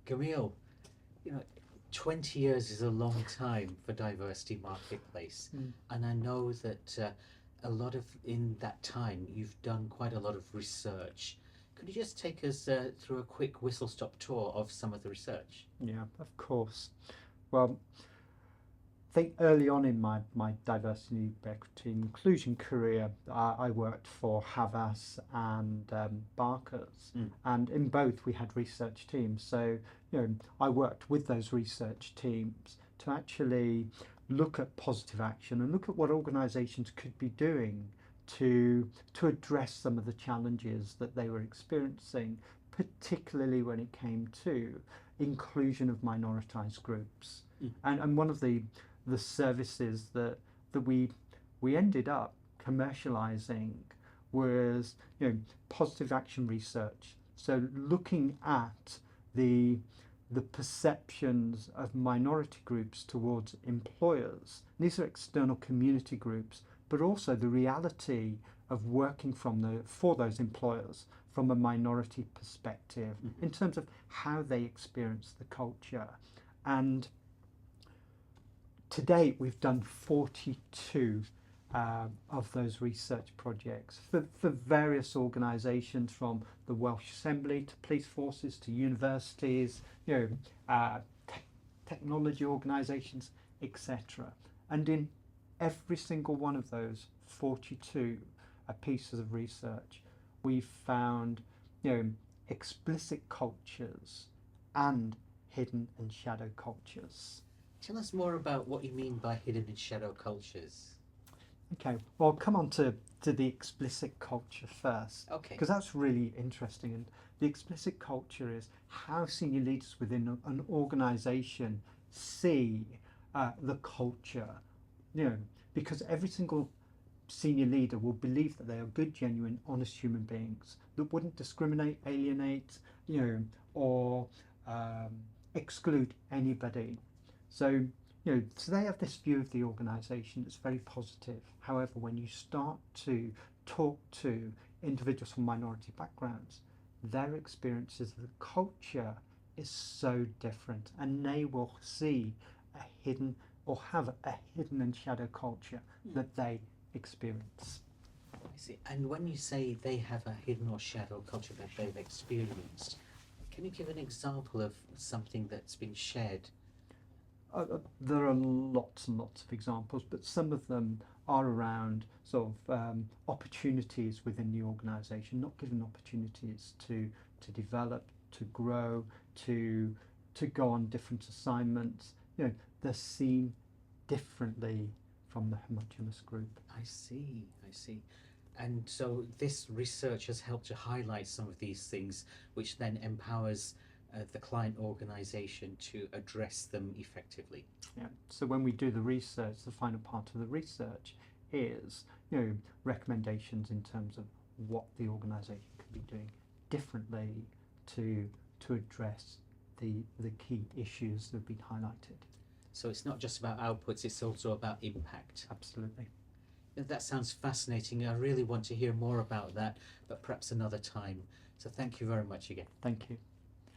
Camille, you know, 20 years is a long time for Diversity Marketplace. Mm. And I know that a lot of, in that time, you've done quite a lot of research. Could you just take us through a quick whistle stop tour of some of the research? Yeah, of course. Well, I think early on in my diversity, equity, and inclusion career, I worked for Havas and Barkers, Mm. and in both we had research teams. So, I worked with those research teams to actually look at positive action and look at what organisations could be doing to address some of the challenges that they were experiencing, particularly when it came to inclusion of minoritized groups. Mm. And one of the services that we ended up commercializing was positive action research. So looking at the perceptions of minority groups towards employers. These are external community groups, but also the reality of working for those employers from a minority perspective in terms of how they experience the culture. And to date, we've done 42 of those research projects for various organisations, from the Welsh Assembly to police forces to universities, technology organisations, etc. And in every single one of those 42 pieces of research, we've found explicit cultures and hidden and shadow cultures. Tell us more about what you mean by hidden and shadow cultures. Okay, well, I'll come on to the explicit culture first, Okay. because that's really interesting. And the explicit culture is how senior leaders within an organisation see the culture, because every single senior leader will believe that they are good, genuine, honest human beings that wouldn't discriminate, alienate, or exclude anybody. So, so they have this view of the organisation that's very positive. However, when you start to talk to individuals from minority backgrounds, their experiences of the culture is so different, and they will see a hidden or have a hidden and shadow culture that they experience. I see. And when you say they have a hidden or shadow culture that they've experienced, can you give an example of something that's been shared? There are lots and lots of examples, but some of them are around sort of opportunities within the organisation, not given opportunities to develop, to grow, to go on different assignments. They're seen differently from the homogenous group. I see. And so this research has helped to highlight some of these things, which then empowers the client organisation to address them effectively. Yeah. So when we do the research, the final part of the research is, recommendations in terms of what the organisation could be doing differently to address the key issues that have been highlighted. So it's not just about outputs, it's also about impact. Absolutely. That sounds fascinating. I really want to hear more about that, but perhaps another time. So thank you very much again. Thank you.